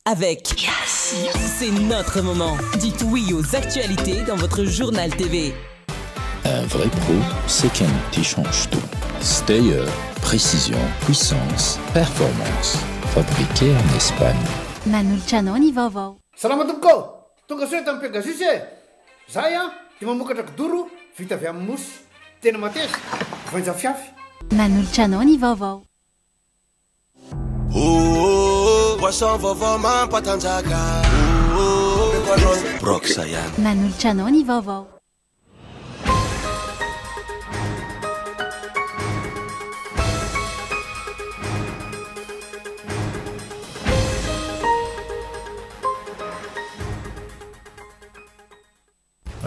avec Yes. C'est notre moment. Dites oui aux actualités dans votre journal TV. Un vrai pro, c'est quelqu'un qui change tout. Stayer, précision, puissance, performance. Fabriqué en Espagne. Manoltranao vaovao. Salama tompoko. Tonga soe tamin'ny Pegasus e. Zahay dia mamokatra kidoro vita avy amin'ny mosy. Tena mateza. Voanja fiafy. Manoltranao vaovao. Boisson vaovao mampatanjaka. Broxa ihany. Manoltranao vaovao.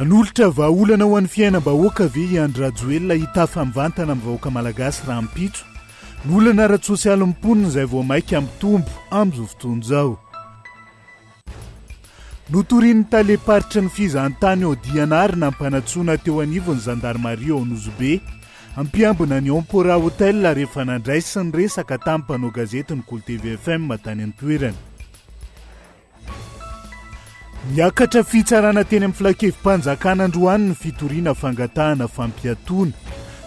Anolotra vahaolana ho an'ny fiainam-bahoaka ve Andry Rajoelina hitafa mivantana amin'ny vahoaka malagasy raha mipitso. Ny olana ara-tsosialy mimponina izay vao maika mitombo amin'izao fotoana izao. Notorian'ny taleparitry ny fizahantany ao Dianary nampanatsoana teo anivon'ny Gendarmerie ao Nozobe, ampiambina ny Ampora Hotel rehefa nandraisy ny resaka tamin'ny mpanao gazety ny Kolo TV FM tany an-toerana. Niakatra fitsarana teny amin'ny filakevim-panjakana Androany ny fitoriana fangatahana fampiatoana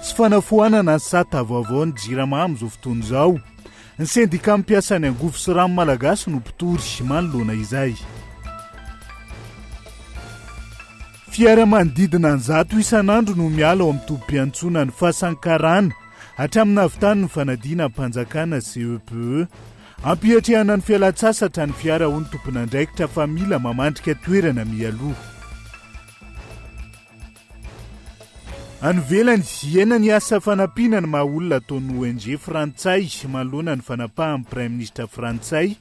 sy fanafoanana ny sata vaovao ny Jirama amin'izao fotoana izao. Ny sendika mpiasany angovo sy rano malagasy no mpitory manoloana izay. Fiara manodidina 100 isan'andro no miala ao amin'ny tobim-piantsona ny fahasankarana hatramin'ny havitany ny fanadina mpanjakana CEPE. Ampiatrehana ny fialan-tsasatra ny fiara ho ny tompon'andraikitra fa mila mamandrika toerana mialoha. Anovelany Viena ny asa fanampiana ny maha-olona ataon'ny ONG frantsay manoloana ny fanapahan'ny Prime Ministre frantsay.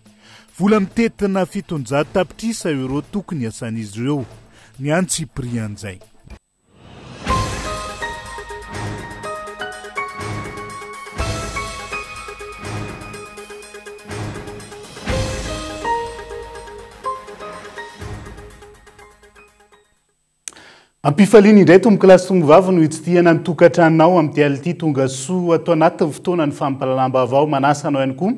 Vola mitetina 700 tapitrisa euro tokony asan'izy ireo. Ny Antsiprian'izay. Ampifaliana indray tombokilasy tombovavy no hitsitiana ny tokantranonao amin'ny ality tonga soa atao anatin'ny fotoana ny fampalalam-baovao manasanao ihany koa.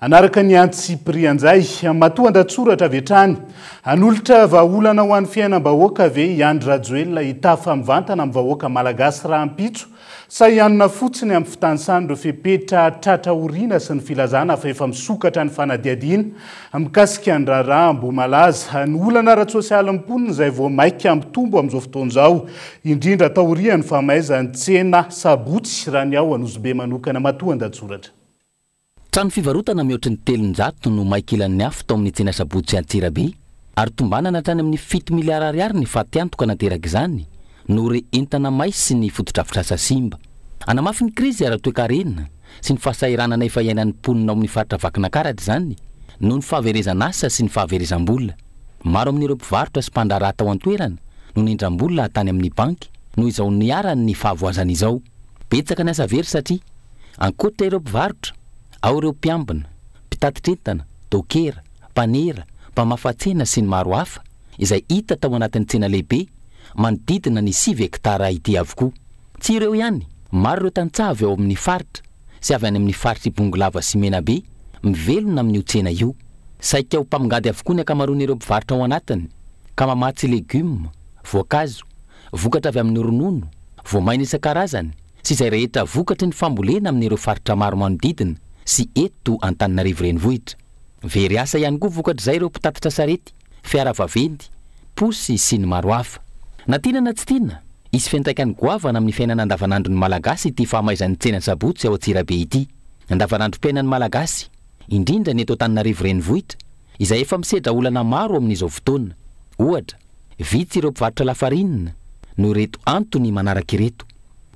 Anaraka ny Antsiprian'izay, matoa an-datsoratra avy hatrany. Anolotra vahaolana ho an'ny fiainam-bahoaka ve Andry Rajoelina hitafa mivantana amin'ny vahoaka malagasy raha ampitso sa hianona fotsiny amin'ny fitanisany ireo fepetra tratra oriana sy ny filazana fa efa misokatra ny fanadiadiana mikasika ny raharaha mbo malaza. Ny olana ara-tsosialy mimponina izay vao maika mitombo amin'izao fotoana izao, indrindra taorian'ny famaizan'ny tsena sabotsy raha ny ao Nozobe manokana. Matoa an-datsoratra. Trano fivarotana mihoatra ny 700 no maikilan'ny afo tao amin'ny tsena sabotsy Antsirabe, ary tombanana hatrany amin'ny 7 miliara ariary ny faty antoka nateraka izany no entana maisy sy ny fotodrafitrasa simba. Anamafy ny krizy ara-toe-karenina sy ny fahasahiranana efa iainan'ny mponina ao amin'ny faritra vakinankaratra izany noho ny fahaverezan'asa sy ny fahaverezam-bola. Maro amin'ireo mpivarotra sy mpandraharaha tao an-toerana no nindram-bola tany amin'ny banky noho izao niarany fahavoazan'izao. Betsaka ny asa very satria ankoatra ireo mpivarotra, ao ireo mpiambina, mpitatitrentana, dokera, mpanera, mpamafatsena sy ny maro hafa izay hita tao anatin'ny tsena lehibe manodidina ny 9 hektara ity avokoa. Tsy ireo ihany, maro ireo tantsavy ao amin'ny faritra sy avy any amin'ny faritra Ibongolava sy Menabe mivelona amin'io tsena io. Saika ho mpamingady avokoa ny akamaroan'ireo mpivarotra ao anatiny ka mamatsy legioma, voankazo, vokatra avy amin'ny ronono, voamaina isan-karazany sy izay rehetra vokatry ny fambolena amin'ireo faritra maro manodidina sy eto Antananarivo renivohitra. Very asa ihany koa vokatra izay ireo mpitatitra sarety, fiara vaventy, posy sy ny maro hafa. Na tiana na tsy tiana, isy fiantraikany goavana amin'ny fiainana andavanandro ny malagasy ity fahamaizan'ny tsena sabotsy ao Antsirabe ity. Andavanandrom-piainan'ny malagasy, indrindra ny eto Antananarivo renivohitra, izay efa misedra olana maro amin'izao fotoana. Ohatra, vitsy ireo mpivarotra lafarinina no reto antony manaraka ireto.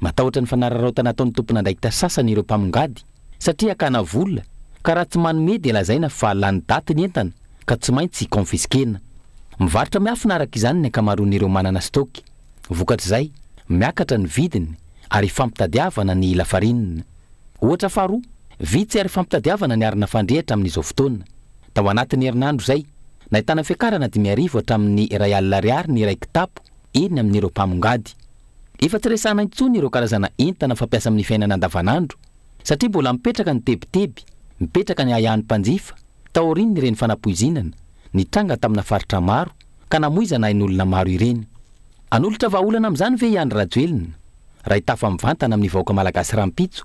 Matahotra ny fanararaotana ataon'ny tompon'andraikitra sasany ireo mpamingady satria kana vola ka raha tsy manome dia lazaina fa lany daty ny entana ka tsy maintsy konfiskena. Mivarotra miafina araka izany ny akamaroan'ireo manana stoky. Vokatra izay miakatra ny vidiny ary fampitadiavana ny lafarinina. Ohatra faharoa, vitsy ary fampitadiavana ny arina fandrehatra amin'izao fotoana. Tao anatin'ny herinandro izay nahitana fiakarana 5,000 hatramin'ny R1 ny iray kitapo eny amin'ireo mpamongady. Efa tsy resana intsony ireo karazana entana fampiasa amin'ny fiainana andavanandro satria mbola mipetraka ny tebiteby, mipetraka ny ahian'ny mpanjifa, taoriny ireny fanapoizinana nitranga tamina faritra maro ka namoizana ain'olona maro ireny. Anolotra vahaolana amin'izany ve Andry Rajoelina raha hitafa mivantana amin'ny vahoaka malagasy rampitso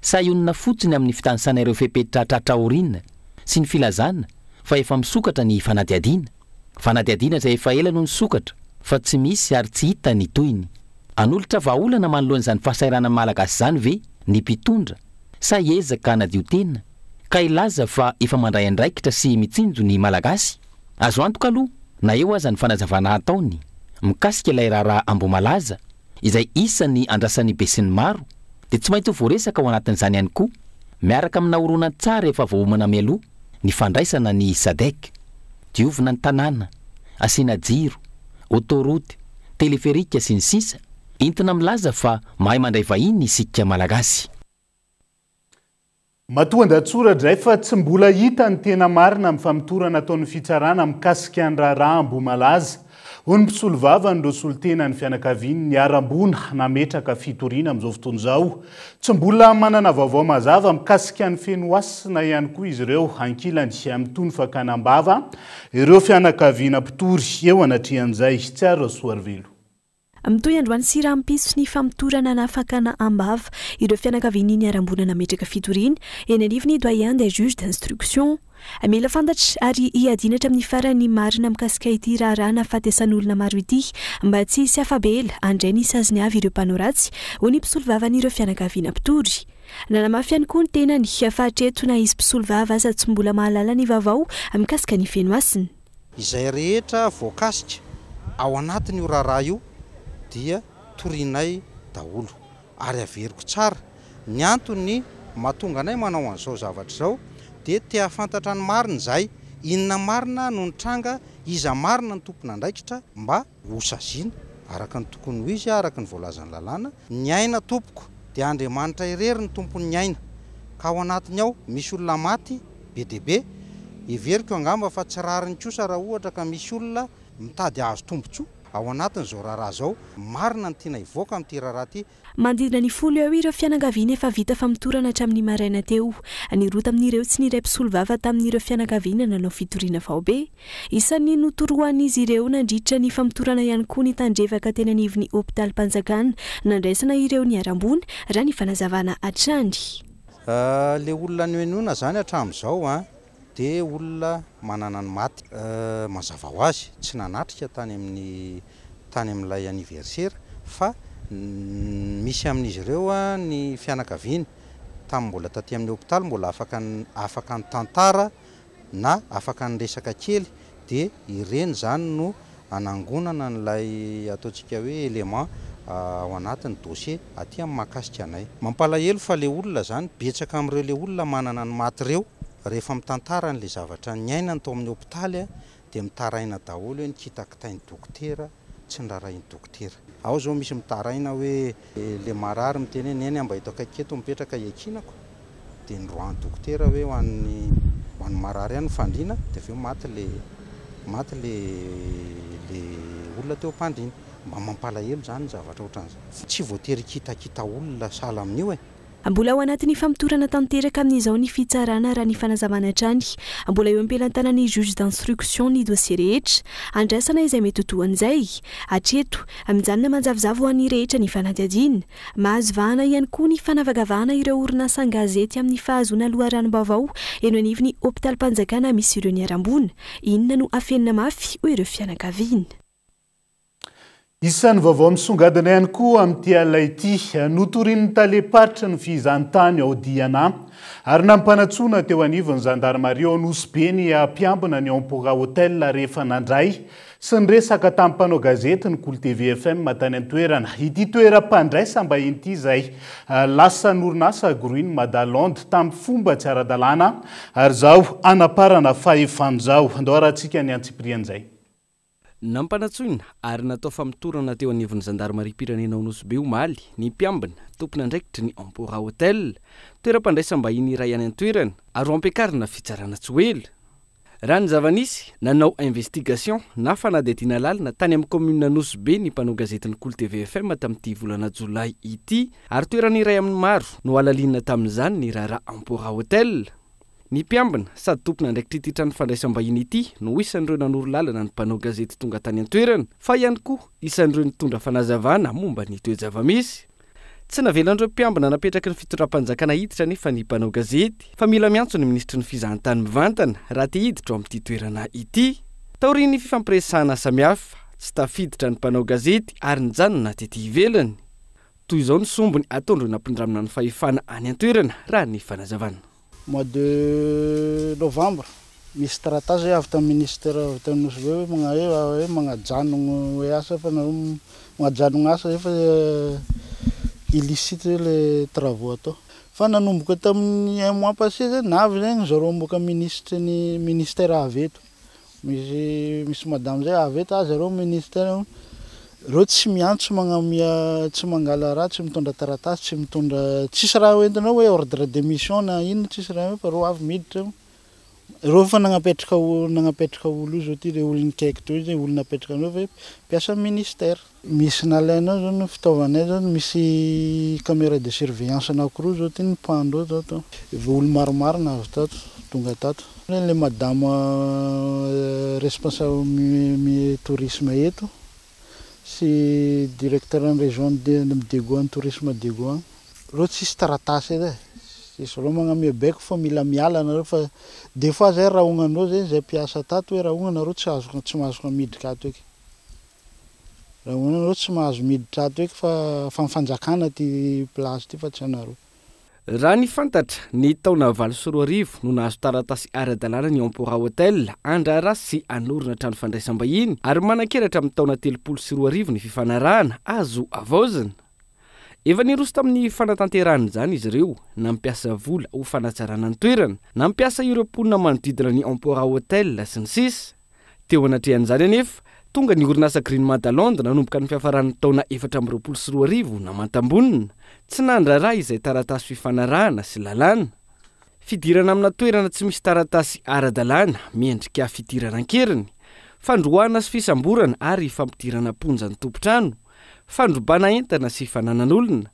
sa ionina fotsiny amin'ny fitanisana ireo fepetra tratraorina sy ny filazana fa efa misokatra ny fanadiadiana. Fanadiadiana izay efa ela no nisokatra fa tsy misy ary tsy hita ny toyiny. Anolotra vahaolana manoloan'izany fahasairana malagasy izany ve ny mpitondra sa ezaka hanadio tena ka ilaza fa efa mandray andraikitra sy mitsinjo ny malagasy. Azo antoka aloha na eo aza ny fanazavana ataony mikasika ilay raharaha Ambomalaza izay isan'ny andrasan'ny be sy ny maro dia tsy maintsy ho voaresaka ao anatin'izany ihany koa miaraka amina horonan tsara efa voahomana mialoha ny fandraisana ny SADC, diovina ny tanàna, asiana jiro, autoroute, teleferika sy ny sisa, entina milaza fa mahay mandray vahiny isika malagasy. Matoan-datsoratra fa tsy mbola hita ny tena marina amin'ny famitorana ataon'ny fitsarana mikasika ny raharaha Ambomalaza. Hoy mpisolo vava ny solitena ny fianakaviany ny arambona nametraka fitoriana amin'izao fotoana izao. Tsy mbola manana vaovao mazava mikasika ny fenoasina ihany koa izy ireo ankilany amin'ny tony fakanam-bava ireo fianakaviana mpitory eo anatrehan'izay tsy ary soarvelo. Amitoy androany sy rampiso ny famitorana na fakana ambava ireo fianakaviany ny arambona nametraka fitoriana eny anivony doyen des juges d'instruction. Mila fantatra ary iadinatra amin'ny farany marina mikasika ity raharaha fahatesan'olona maro ity mba tsy hisy afabela andray ny saziny avy ireo mpanao ratsy ho ny mpisolo vava n'ireo fianakaviana mpitory. Nanamafy ihany koa ny tenany fa hatreto na izy mpisolo vava aza tsy mbola mahalala ny vaovao mikasika ny fenoasiny. Izay rehetra voakasika ao anatiny io raharaha io dia torinay daholo ary averiko tsara ny antony mahatonga anay manao an'izao zavatra izao dia tia fantatra ny marina izay inona marina no nitranga iza marina ny tompona andraikitra mba hosaziana araka ny tokony ho izy araka ny voalazan'ny lalàna. Ny aina tompoko dia Andriamanitra irery ny tompony ny aina ka ao anatiny ao misy olona maty be dia be iveriko angamba fa tsy rariny kosa raha ohatra ka misy olona mitady azo tombotsoa ao anatin'izao raharaha zao marina ny tiana ivoaka amin'ity raharaha ty. Mandidina ny folo eo ireo fianakaviana efa vita famitorana hatramin'ny maraina teo. Nirota amin'ireo tsy niray mpisolo vava tamin'ireo fianakaviana nanao fitoriana vao be. Isan'ny notoroan'izy ireo nandritra ny famitorana ihany koa ny tandrevaka teny anivon'ny hôpitaly Mpanjakana nandraisana ireo ny arambony raha ny fanazavana hatrany. Le olona noenoina zany hatramin'izao dia olona manana ny maty mazava ho azy tsy nanatrika tany amin'ilay anniversaire fa misy amin'izy ireo ny fianakaviany tamin'ny mbola taty amin'ny hôpitaly mbola afaka ny tantara na afaka ny resaka kely dia ireny zany no anangonana n'ilay ataontsika hoe élément ao anatin'ny dossier aty amin'ny mahakasika anay. Mampalahelo fa le olona zany betsaka amin'ireo le olona manana ny maty ireo rehefa mitantara n'le zavatra ny aina tao amin'ny hôpitaly dia mitaraina daholo hoe nikitankitain'ny dokotera tsy nirarain'ny dokotera. Ao zao misy mitaraina hoe le marary miteny hoe neny mba hitako aketo mipetraka iakinako dia nroan'ny dokotera hoe ho an'ny marary ihany fandriana dia aveo maty le olona teo mpandriana. Mba mampalahelo zany zavatra ohatran'izany. Tsy voatery kitakita olona sahala amin'io Mbola ao anatin'ny famitorana tanteraka amin'izao ny fitsarana raha ny fanazavana hatrany. Mbola eo ampelantanan'ny juge d'instruction ny dossier rehetra andraisana izay mety toan'izay. Hatreto amin'izany manjavozavo ho an'ny rehetra ny fanadiadiana. Mahazo vahana ihany koa ny fanavagavahana ireo orinasa gazety amin'ny fahazoana loharanom-baovao eno anivon'ny hôpitaly Mpanjakana misy ireo ny arambona. Inona no afenina mafy ho ireo fianakaviana. Isan'ny vaovao misongadina ihany koa amin'ity alina ity notorian'ny talepatra ny fizahantany ao Diana ary nampanatsoana teo anivon'ny gendarmerie ao Nosibeny ampiambina ny Ampora Hotel rehefa nandray sy ny resaka tamin'ny mpanao gazety ny Cool TV FM tany an-toerana. Ity toeram-pandraisam-bahiny ity izay lasa orinasa Green Madalonde tamin'ny fomba tsy ara-dalàna ary zao anaparana fahefan'ny zao andao rahantsika ny antsiprian'izay. Nampanatsoina ary natao famitorana teo anivon'ny gendarmerie pirenena ao Nosy be omaly ny mpiambina tompony andraikitry ny Ampora Hotel toeram-pandraisam-bahiny iray any an-toerana ary ampiakarina fitsarana tsy ela. Raha ny zava-nisy nanao investigation na fanadihadiana lalina tany amin'ny commune Nosy be ny mpanao gazetiny Cool TV FM tamin'ity volana Jolay ity ary toerana iray amin'ny maro no alalinina tamin'izany ny raharaha Ampora Hotel. ny mpiambina sady tompona ndraiky tititra ny fandraisam-bahiny ity no isan'ireo nanoro lalana ny mpanao gazety tonga tany an-toerana fa ihany koa isan'ireo nitondra fanazavana momba ny toe-java-misy. Tsy navelan'ireo mpiambina napetraky ny fitondram-panjakana hiditra nefa ny mpanao gazety fa mila miantso ny ministry ny fizahantany mivantana raha te hiditra ao amin'ity toerana ity. Taoriany fifampiresahana samihafa tsy tafiditra ny mpanao gazety ary nijanona tety ivelany. Toy izao ny sombony ataondreo nampindramina ny fahefana any an-toerana raha ny fanazavana. Mois de novembre misy taratasy avy tamin'ny ministère avy tamin'ny nosy hoe magnajanogno hoe asa fa magnajanogno asa efa illicite les travaux atao fa nanomboka tamin'ny un mois passé zay navy zegny zareo mboka ministre ny ministère avy eto misy madame zay avy eto zareo ministère reo tsy miantso magnamia tsy mangala raha tsy mitondra taratasy tsy mitondra tsisy raha hoentinao hoe ordre de mission na ino tsisy raha fa reo avy miditra reo fa nagnapetraka olo io zao ty le olony kaiky to zay olo napetraka anao fa mpiasa ministère misy nalainao zao ny fitaovanay zao misy caméra de surveillance anankiroa zao ty ny pando zao to olo maromaro navy tato tonga tato le madame responsable tourisme eto sy directeur en région de Degoan tourisme Degoan reo tsisy taratasy edy sisy reo magnamia baiko fa mila miala nareo fa des fois zay raha ognanao zay zay mpiasa tato hoe raha ogna nareo tsy mahazo miditra ato eky raha ogna nareo tsy mahazo miditra ato eky fa mifanjakana ty place ty fa tsy anareo. Raha ny fantatra ny taona 2024 no nahazo taratasy ara-dalàna ny Empora Hotel andrara sy anorina trano fandraisam-bahiny ary manan-keratra amin'ny taona 2024 ny fifanarahana azo avaozana. Efa niroso tamin'ny fanatanterahana izany izy ireo nampiasa vola ho fanatsarana ny toerana nampiasa ireo mponina manodidina ny Empora Hotel sy ny sisa. Teo anatrehan'izany anefa tonga ny orinasa Green Madalonde nanomboka ny fiafaran'ny taona 2024 namantambonina tsy nandraraha izay taratasy fifanarahana sy lalàna. Fidirana amina toerana tsy misy taratasy ara-dalàna miendrika fidirana ankeriny, fandroana sy fisamborana ary fampidirana ponja ny tompotrano, fandrobana entana sy fananan'olona.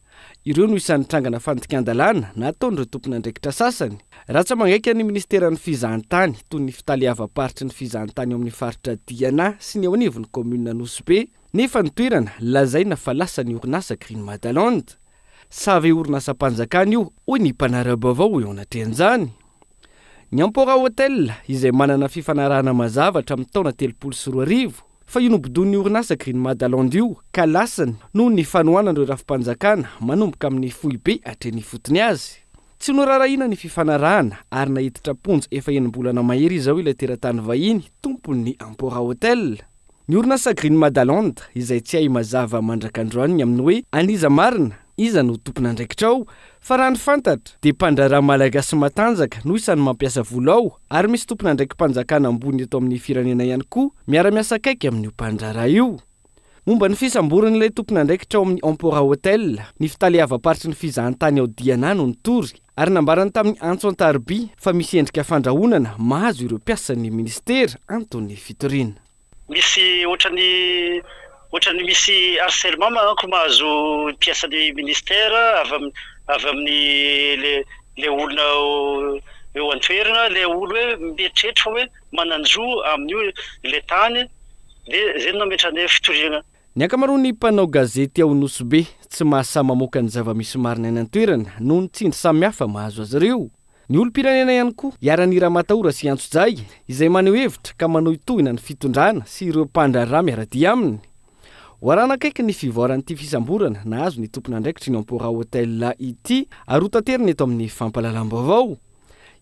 Ireo no isan'ny trangana fandikan-dalàna nataon'ireo tompon'andraikitra sasany. Ratsa mangaika ny ministeran'ny fizahantany toy ny fitaliava-paritry ny fizahantany ao amin'ny faritra Diana sy ny ao anivon'ny commune Nosbe nefa ny toerana lazaina fa lasa ny orinasa Green Madalonde. Savy orinasa mpanjakana io hoy ny mpanara-baovao eo anatrehan'izany. Ny Empora Hotel izay manana fifanarahana mazavatra amin'ny taona 2024 fa io nobodon'ny orinasa Green Madalonde io ka lasany noho ny fanohanan'ireo rafim-panjakana manomboka amin'ny fohy be hatreny fotony azy. Tsy norarahina ny fifanarahana ary nahiditra ponja efa enim-bolana mahery izao ilay teratany vahiny tompon'ny Empora Hotel. Ny orinasa Green Madalonde izay tsy hay mazava mandrakandroany amin'ny hoe aniza marina iza no tompon'andraikitrao fa raha ny fantatra dia mpandraraha malagasy matanjaka no isan'ny mampiasa vola ao ary misy tompon'andraiky mpanjakana ambony eto amin'ny firenena ihany koa miara-miasa akaiky amin'io mpandraraha io. Momba ny fisamboran'ilay tompon'andraikitra ao amin'ny Empora Hotel ny fitaliava-paritry ny fizahantany ao Diana no nitory ary nambarany tamin'ny Antso Antarby fa misy endrika fandrahonana mahazo ireo mpiasan'ny ministera Antony Fitorina. Misy ohatrany misy harcèlement manko mahazo mpiasan'ny ministera avy amin'ny le olona eo an-toerana le olo hoe mieritreritra hoe mananjo amin'io le tany dia zay no nametrany fitoriana. Ny ankamaroan'ny mpanao gazety ao Nosbe tsy mahasa mamoaka ny zava-misy marina any an-toerana noho ny tsindry samihafa mahazo azy ireo. Ny olom-pirenena ihany koa Yaranira Mataora sy Antsojay izay maneho hevitra ka manao itohina ny fitondrana sy ireo mpandraraha miaradia aminy. Warana akaiky ny fivoaran'ity fisamborana nahazo ny tompon'andraikitry ny Empora Hotel ity ary ho tanterina eto amin'ny fampalalam-baovao.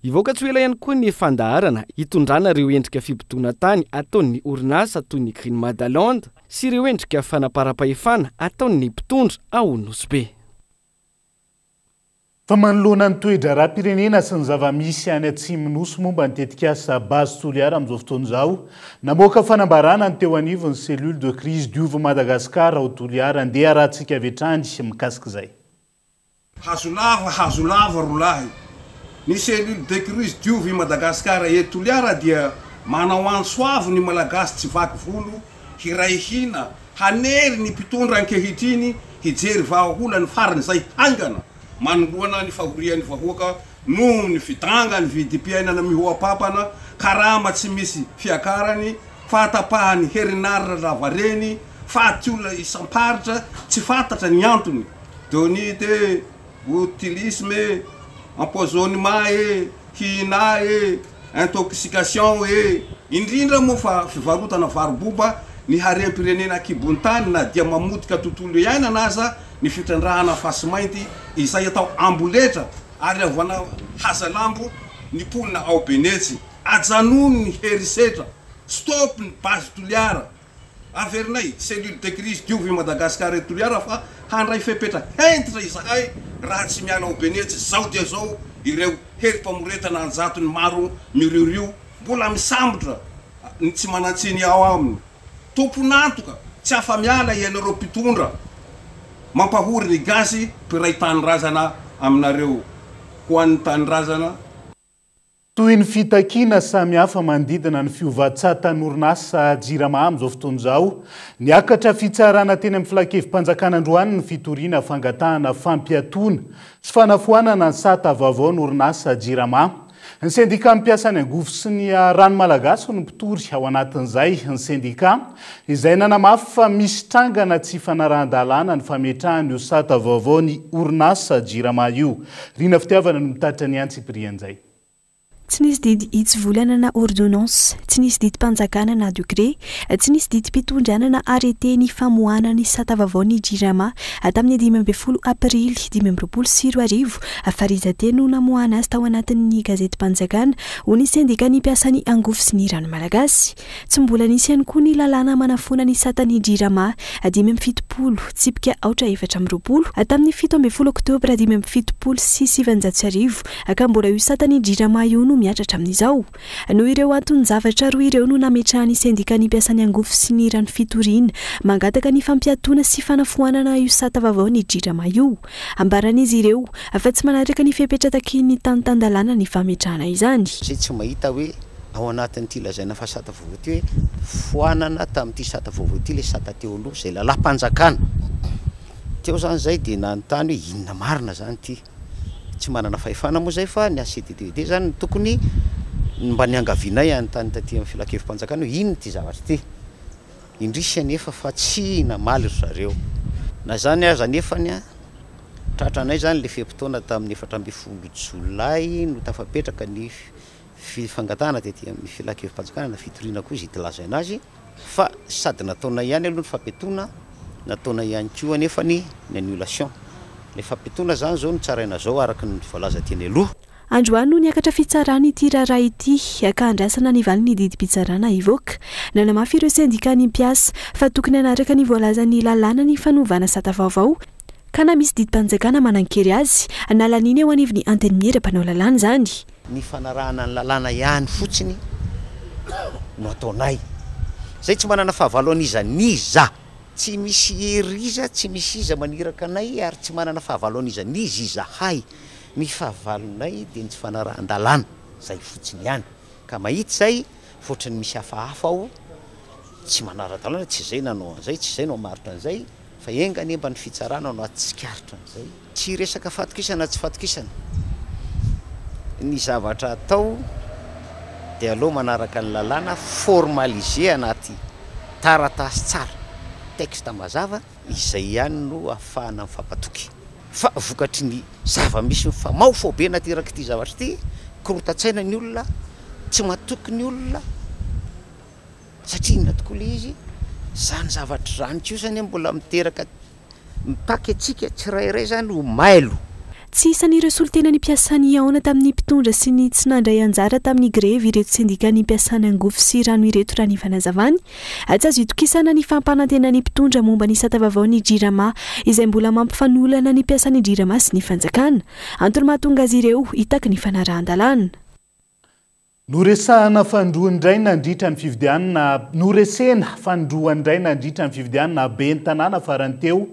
Ivoaka tsy ela ihany koa ny fandaharana hitondrana ireo endrika fibotona tany ataon'ny orinasa toy ny Green Madalonde sy ireo endrika fanapara-pahefana ataon'ny mpitondra ao Nosbe. Fa manoloana ny toedra raha-pirenena sy ny zava-misy any Atsimo Nosy momba ny tetikasa Base Toliara amin'izao fotoan'izao namoaka fanambarana ny teo anivon'ny cellule de crise diova Madagasikara ao Toliara andeha rahantsika avetrany mikasika izay. Hazo lava rolahy. Ny cellule de crise diova Madagasikara eto Toliara dia manao ansoavo ny malagasy tsy vaky volo hiraihina hanery ny mpitondra ankehitriny hijery vahaolany farany izay haingana manoloana ny fahorian'ny vahoaka no ny vitranga ny vidim-piainana mihoapapana karama tsy misy fiakarany fahatapahany herinaritra ravareny faty olona isam-paritra tsy fantatra ny antony doni te utilisme empoisonnement hina intoxication indrindra moa fa fivarotana varoboba ny harem-pirenena kibon-tany na dia mamotika tontolo iainana aza ny fitrandrahana fasy mainty izay atao amboletra ary avana hasalambo ny polina ao benetsy ajanony ny herisetra stop ny base toliara averinay cellule de crise diovy Madagasikara et toliara fa handray fepetra hentitra izahay raha tsy miala ao benetsy zao dia zao ireo herim-pamoretana anjatony maro miriorio mbola misambotra ny tsy manantsiny ao aminy tomponantoka tsy afa miala ianareo mpitondra mampahory ny gasy mpiray tanyrazana aminareo ho an'ny tanyrazana toy ny fitakina samihafa manodidina ny fiovatsatan-orinasa jirama amin'izao fotoana izao niakatra fitsarana teny amin'ny filankevim-panjakana androany ny fitoriana fangatahana fampiatoana sy fanafoanana ny sata vaovao ny orinasa jirama ny sendika mipiasa ny angovo sy ny rano malagasy no mpitory ao anatin'izay ny sendika izay nanamafy fa misy trangana tsy fanarahan-dalàna ny fametrahany io sata vaovao ny orinasa jirama io rina fitiavana no mitatra ny antsiprian'izay tsy nisy didy hitsyvolana na ordonnance tsy nisy didy mpanjakana na degré tsy nisy didy mpitondriana na arrêté ny famohana ny sata vaovao ny jirama tamin'ny 12 aprily 2024 farizateny no namohana azy tao anatin'ny gazety mpanjakana ho ny sendika ny mpiasany angovo sy ny rano malagasy tsy mbola nisy ihany koa ny lalàna manafona ny satany jirama 17 tsipika aotra 4 tamin'ny 17 oktobra 2017 sy 7 ka mbola io satany jirama io no miatratra amin'izao no ireo antony zavatra roa ireo no nametrahany sendika ny mpiasany angovo sy ny rano fitoriana mangataka ny fampiatoana sy fanafoanana io sata vaovao ny jirama io ambaran'izy ireo fa tsy manaraka ny fepetra taky ny tany-tandalàna ny fametrahana izany zay tsy mahita hoe ao anatin'ity lazaina fa sata vaovao ty hoe foanana tamin'ity sata vaovao ty le sata teo aloha zay lalahm-panjakana teo zany zay dia nanontany hoe inona marina zany ty tsy manana fahefana moa zay fa ny ACTTD zany tokony mba niangavinay anytany taty amin'ny filankevim-panjakana hoe inona ty zavatra ty indrisy anefa fa tsy namaly zareo na zany aza nefany a tratranay zany le fepitoana tamin'ny 14 Jolay no tafapetraka ny fifangatahana tety amin'ny filankevim-panjakana na fitoriana koa izy hitlazaina azy fa sady nataona ihany aloha ny fampetoana nataona ihany koa anefany ny annulation le fampetoana zany zao ny tsaraina zao araka ny voalaza teny aloha androany no niakatra fitsarana ity raharaha ity ka andrasana ny valiny didim-pitsarana ivoaka nanamafy ireo sendika ny mpiasa fa tokony anaraka ny voalazany lalàna ny fanovana sata vaovao ka na misy didim-panjakana manan-kery azy nalaniny eo anivony antenimiery mpanao lalàna zany ny fanarahana ny lalàna ihany fotsiny no ataonay zay tsy manana fahavaloan'izaniza tsy misy eriza tsy misy iza maniraka anay ary tsy manana fahavaloan'iza nizy izahay ny fahavalonay dia ny tsy fanarahan-dalàna zay fotsiny ihany ka mahita zay fotrany misy hafahafa ao tsy manara-dalàna tsy zay nanao an'izay tsy zay no maritra an'izay fa enga nemba ny fitsarana no atsikaritra an'izay tsy resaka fatokisana tsy fatokisana ny zavatra atao dia aloha manaraka ny lalàna formaliser anaty taratasy tsara texte mazava izay ihany no ahafahana mifampatoky fa vokatry ny zava-misy mifamao be nateraky ity zavatra ity korotatsaina ny olona tsy matoky ny olona satria inona tokoa le izy zany zavatra zany ko zany mbola miteraka mipaky atsika tsirairay zany ho mailo tsy isan'ireo solotena ny mpiasany aona tamin'ny mpitondra sy ny tsy nandray anjara tamin'ny grevy ireto sendika ny mpiasany angovo sy rano ireto raha ny fanazavany tsy azo itokisana ny fampanantena ny mpitondra momba ny sata vaovao ny jirama izay mbola mampifanolana ny mpiasany jirama sy ny fanjakana antony mahatonga azy ireo hitaky ny fanarahan-dalàna noresahana fandroandray nandritra ny fividianana noresena fandroandray nandritra ny fividianana ben'ny tanàna farany teo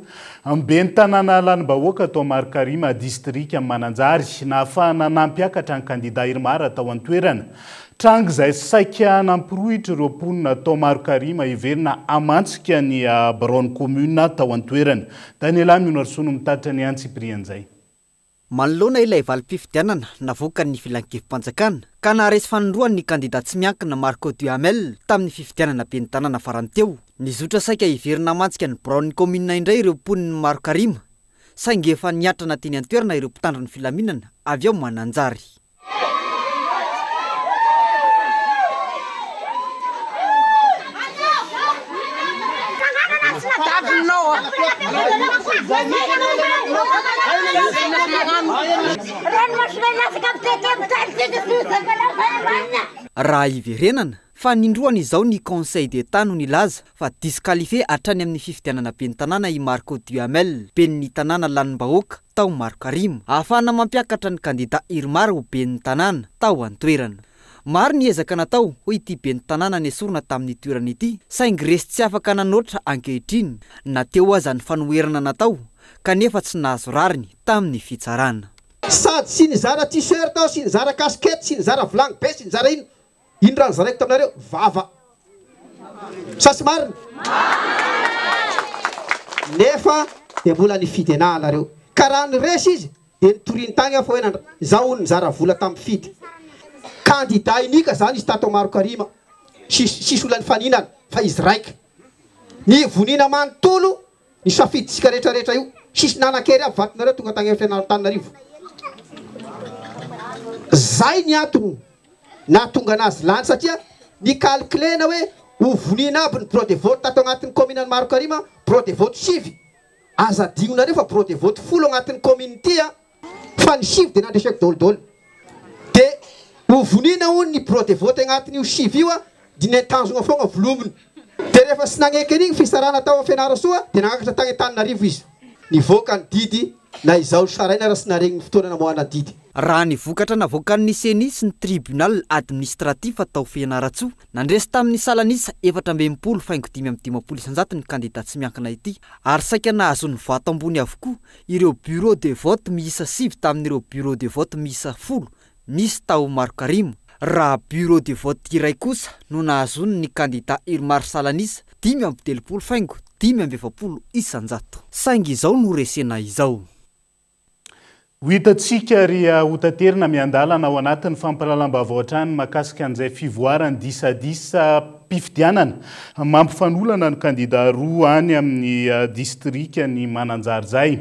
amin'ny ben'ny tanàna lanim-bahoaka atao Marokarima distrika Mananjary nahafahana nampiakatra ny kandida Irmara tao an-toerana trango izay saika nampirohitra ireo mponina atao Marokarima iverina amantsika ny Braon commune tao an-toerana Daniela Mionarsou no mitatra ny antsiprian'izay manoloana ilay valim-pifidianana navoaka ny filankevim-panjakana ka naharesy fanondroany ny kandidat tsy miankina Marco Duhamel tamin'ny fifidianana be ny tanàna farany teo. Nizotra saika hiverina mantsika ny Brown commune indray ireo mponiny Maro Karima saingy efa niatrana teny an-toerana ireo mpitandro ny filaminana avy ao mananjary. Raha iverenana fa nindroany izao ny Conseil d'État no nilaza fa disqualifié hatrany amin'ny fifidianana be ny tanàna i Marco Duhamel ben'ny tanàna lanim-bahoaka tao Maro Karima ahafahana mampiakatra ny kandidat Irmar ho ben'ny tanàna tao an-toerana. Maro ny ezaka natao ho ity ben'ny tanàna nesorina tamin'ny toerana ity saingy resy tsy afaka nanoatra ankehitriny na teo aza ny fanoherana natao kanefa tsy nahazo rariny tamin'ny fitsarana. Sady sy nizara t-shirt ao, sy nizara casquette, sy nizara vilagny be, sy nizara ino raha nizaraiko taminareo vava. Sasy marina. Nefa de mbola nifidy anahy nareo. Ka raha niresy izy de nitoriny tagny aho fa hoe zaho nizara vola tamin'ny fidy. Candidat unika zany izy tato Maro Karima. Sisy olany faninana fa izy raika. Ny vonina manontolo ny safiditsika rehetrarehetra io. Sisy nanan-kery aby vatinareo tonga tagny Fianarantanivo. Zay ny antony nahatonga anazy lany satria ny calculena hoe ho vonina aby ny bureau de vote tato agnatin'ny commune Maro Karima, bureau de vote 7. Aza dignonareo fa bureau de vote 10 agnatin'ny commune ity fa ny 7 de nandreseko dôlodôlo. De ho vonina ho ny bureau de vote agnatin'ny io 7 io di nentanjona fogna volomony. De rehefa sy nagnaiky an'igny fisarana tao amin'ny Fianarantsoa de nagnakatra tagny Antananarivo izy. Nivoaka ny didy na izao saraina raha sy naregny ny fotoana namoana didy. Raha nivokatra navoakan'ny CENI sy ny tribunal administratif tao Fianaratsoa nandresy tamin'ny salanisa 420 faingo 520 isanjato ny kandidat tsy miankina ity ary saika nahazo ny vato ambony avokoa ireo bureau de vote miisa 7 tamin'ireo bureau de vote miisa 10 nisy tao Maro Karima. Raha bureau de vote iray kosa no nahazony ny kandidat Irmar Salanisa 530 faingo 520 isanjato. Saingy izao no resena izao. Ho hitatsika ry hotaterina miandalana ao anatin'ny fampalalam-baovao mahakasika an'izay fivoarany disadisa mpifidianana mampifanolana ny kandidat roa any amin'ny distrika ny Mananjary zay.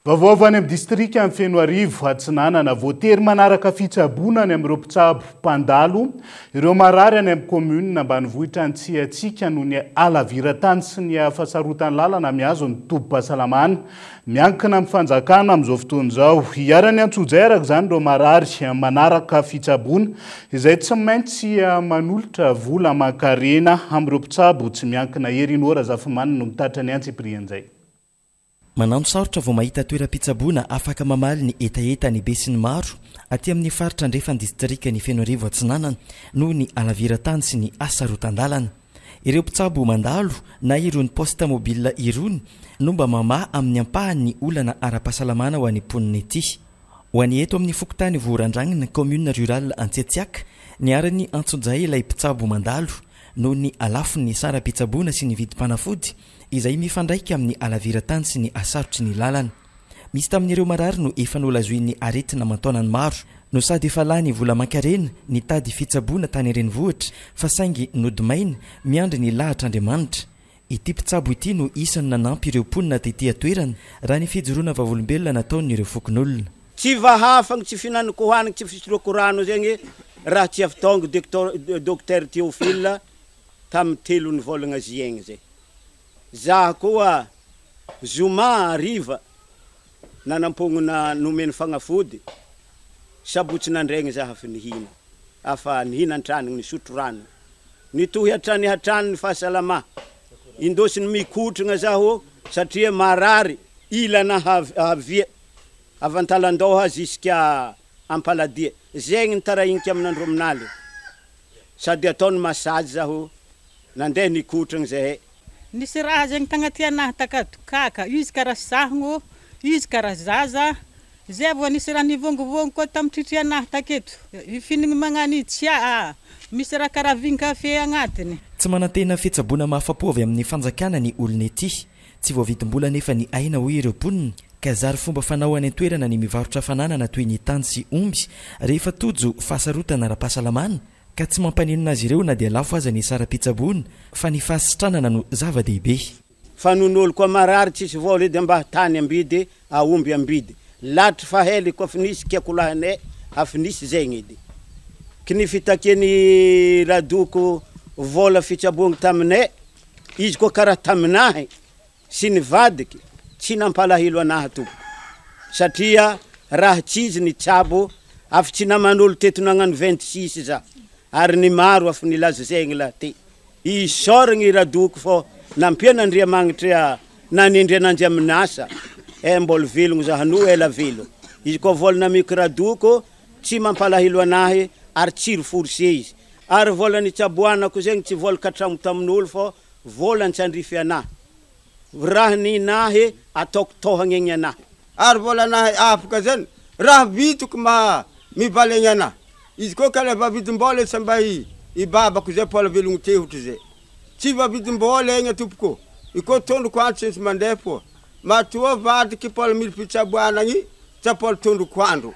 Vaovao avy any amin'ny distrika amin'ny Fenoarivo Atsinanana voatery manaraka fitsabonany amin'ireo mpitsabo mpandalo ireo marary any amin'ny commune ambanivohitra Antsiatsika no ny alaviran-tany sy ny fahasarotan'ny lalana miazo ny tobim-pahasalamana miankina amin'ny fanjakana amin'izao fotoana izao. Hiarany Antsojay araka izany ireo marary manaraka fitsabona izay tsy maintsy manolotra vola aman-karena amin'ireo mpitsabo tsy miankina herinora Zafimana no mitatra ny antsiprian'izay. Manano sarotra vao mahita toeram-pitsaboana afaka mamaly ny etaeta ny be sy ny maro aty amin'ny faritra andrefany distrika ny Fenoarivo Atsinanana noho ny alaviran-tany sy ny asarotan-dalana. Ireo mpitsabo mandalo na irony poste mobile irony no mba mamaha amin'ny ampahan'ny olana ara-pahasalamana ho any mponina ety. Ho any eto amin'ny fokotany voarandragny ny commune rurale Antsiatsiaka niarany Antsojay ilay mpitsabo mandalo noho ny alafo ny sara-pitsaboana sy ny vidim-panafody izay mifandraika amin'ny alaviran-tany sy ny asarotry ny lalana. Misy tamin'ireo marary no efa nolazoin'ny aretina aman-taonany maro no sady efa lany vola aman-karena ny tady fitsaboana tany renivohitra fa saingy nodimaina miandry ny lahatra Andriamanitra. Ity mpitsabo ity no isany nanampy ireo mponina tetỳ atoerana raha ny fijoroana vavolombelona nataon'ireo fokon'olona. Tsy vahafagny tsy finanako hoanigny tsy fisoloako rano zegny raha tsy avy tonga docteur Théophile tamin'ny 3 volagna juin zay. Za koa zoma riva nanampognona nomeny fagnafody sabotsy nandregny za hafa nihina afa nihina antraniny nisotro rano nitohy hatrany hatrany ny fahasalama indosiny mikotragna zaho satria marary ilana havia avantalandoha jusqu'à ampaladia zegny nitarahinika amin'andro aminaly sady ataony massage zaho nandeha nikotragna zahay. Nisy raha zegny tagnaty anahy takatokaka izy karaha sahagno izy karaha zaza zay vao nisy raha nivongovongo koa tamitritry anahy taketo ifinigny magnano itsia misy raha karaha vin-kafe agnatiny. Tsy manantena fitsaboana mahafapo avy amin'ny fanjakana ny olona ety tsy voavidim-bola nefa ny aina hoe ireo mponina ka zary fomba fanao any an-toerana ny mivarotra fananana toy ny tany sy omby rehefa tojo fahasarotana ara-pahasalamana ka tsy mampanenona azy ireo na dia lafo aza ny sara-pitsabona fa ny fahasitranana no zava-dehibe fa non'olo koa marary tsisy vola edy mba tany ambidy aomby ambidy latry fahely koa finisy kiakolahanay afinisy zegny edy kny fitakeny radoko vola fitsabogny taminay izy koa karaha taminahy sy ny vadiky tsy nampalahelo anahy tompo satria raha tsizy ny tsabo afy tsy naman'olo teto nagnano 26 za ary ny maro afy nilaza zegny la te isoragny radoko fô nampiana andria magnitry nanindry ananjy aminasa mbola velogno zahano ela velo izy koa vola namiky radoko tsy mampalahelo anahy ary tsiro forcé izy ary vola ny tsaboanako zegny tsy vola katramo tamin'olo fô vola ntsandrify anahy raha ninahy ataoko tohagny anahy ary vola anahy afaka zany raha vitoko ma mibalegny anahy izy koa ka lefa vidim-bola samba ibabako zay pola velogno tehotry zay tsy vavidim-bola egny tompoko ikoa tondroko andro tsy mandeha fô matoa vadiky pola mily fitsaboanagny tsa pola tondroko andro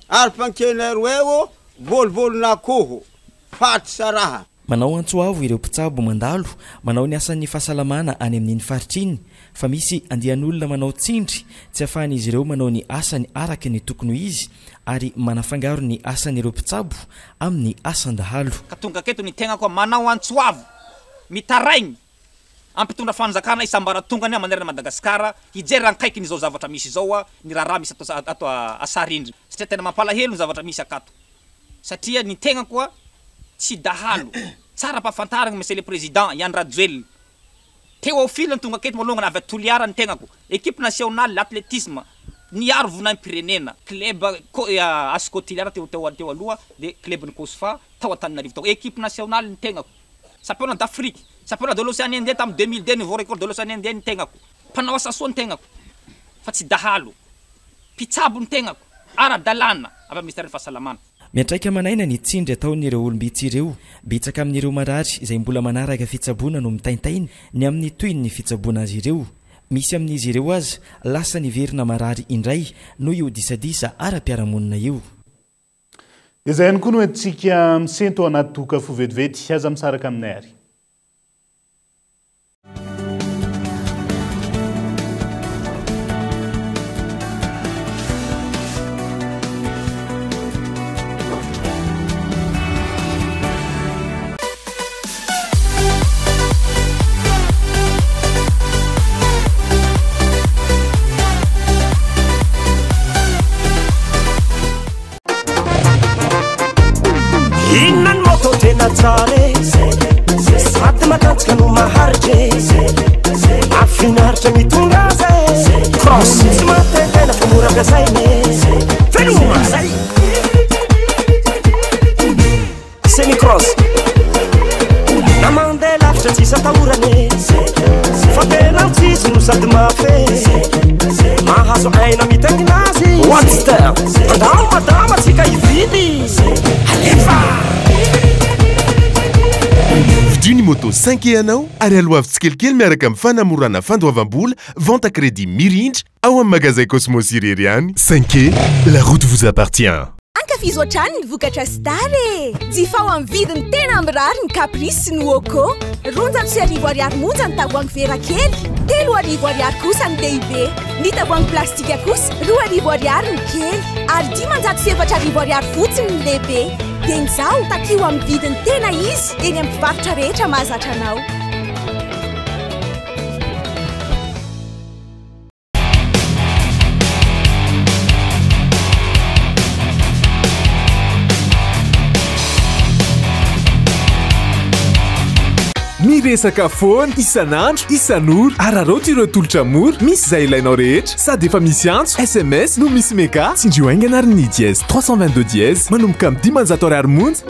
ary fankenero eo volovolona akoho faty saraha manao antsoavo ireo mpitsabo mandalo manao ny asan'ny fahasalamana any amin'iny faritriny fa misy andian'olona manao tsindry tsy afahan'izy ireo manao ny asany araka ny tokony izy ary manafangaro ny asan'ireo mpitsabo amin'ny asan-dahalo ka tonga keto ny tegna koa manao antsoavo mitaraigny ampitondra fanjakana isambara-tongany manerana Madagasikara hijery rankaiky ny zao zavatra misy zao ny raharaha misy ato asarindry satria tena mampalahelo ny zavatra misy akato satria ny tegna koa tsy dahalo tsara pafantaragny monsieur le président Ian Radjoel teo ao filany tonga keto malongana avy atoliara ny tegnako équipe nationale l'athlétisme niaro vonaim-pirenena club ascotiliara teo aloha de club ny Kosfa tao Antananarivo tao équipe nationale ny tegnako championnat d'Afrique championnat de l'Océan Indien tam 2002 niveau record de l'Océan Indien ny tegnako panao asasoa ny tegnako fa tsy dahalo pitsabo ny tegnako ara-dalàna avy ministère ny fahasalamana miatraika manaina ny tsindry ataon'ireo olombitsy ireo betsaka amin'ireo marary izay mbola manaraka fitsaboana no mitaintainy ny amin'ny toiny ny fitsaboana azy ireo misy amin'izy ireo aza lasa niverina marary indray no io disadisa ara-piaramonina io izay ihany koa no entsika misento anaty toka fovetivety aza misaraka aminay ary Innan moto tena tsare sady matanjaka no maharitry afinaritra mitondra zay cross tsy matetena fa moraka zainy fenoma zay semi cross na mandeha lavitra tsisy atahorane fa tena mitsisy no sady mafe mahazo aina mitainginazy watster andao madama tsika ividy alefa Viduni moto 5 et anao ary aloavy tsikelikely miaraka amin'ny fanamorana fandoavam-bola vente à crédit mirindry ao amin'ny magasin Cosmos Irery any 5 la route vous appartient. Ankafizo hatrany ny vokatra Star e jifao amin'ny vidiny tena mirary ny Caprice sy ny Woko 400 ariary monja ny tavoahangy vera kely 300 ariary kosa ny lehibe ny tavoahangy plastika kosa 200 ariary ny kely ary 570 ariary fotsiny ny lehibe dia izao takio amin'ny vidiny tena izy eny amin'ny mpivarotra rehetra mahazatra anao Miresaka foana isan'andro isan'ora araroty ireo tolotra mora misy izay ilainao rehetra sady efa misy antso SMS no misy mega tsindrio ainganariny dièse 322 dièse manomboka amin'ny 500 ariary monja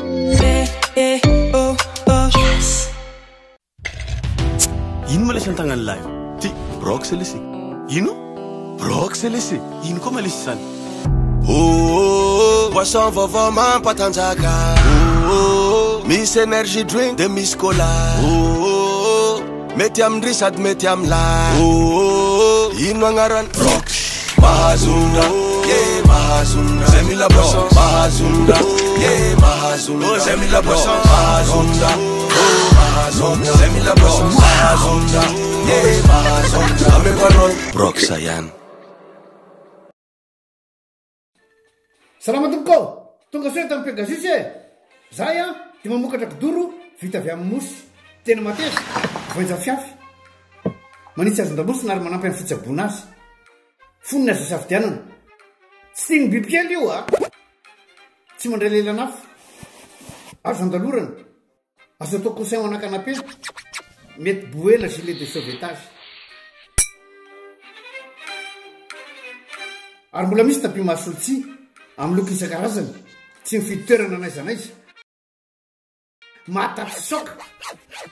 ino ma lesy an-tagnany lahy ty brox lesy ino brox lesy ino koa ma lesy zany boisson vaovao mampatanjaka misy energy drink de misy cola mety amindry sady mety amilay ino agnarany brox Mahazunda, yeah, Mahazunda. Zemila bossa, Mahazunda, yeah, Mahazunda. Zemila bossa, Mahazunda, oh Mahazunda. Zemila bossa, Mahazunda, yeah, Mahazunda. Ame baron, Broxayan. Salama tompoko, tonga soe tamin'ny Pegasus e. Zay dia mamokatra kidoro vita avy amin'ny mosy. Tena mateza, voenja fiafy. Manitsy azon-damosina ary manampy amin'ny fitsaboana azy. Foniny azo safidianana. Tsy tiany bibikely io tsy mandray lelanafo. Azo andalorana. Azo atao coussin ho ana-canapé. Mety boela gilet de sauvetage. Ary mbola misy tapis masolotsia amin'ny loko isan-karazany, tsy mifidy toerana n'aiza n'aiza. Mahatafy soka,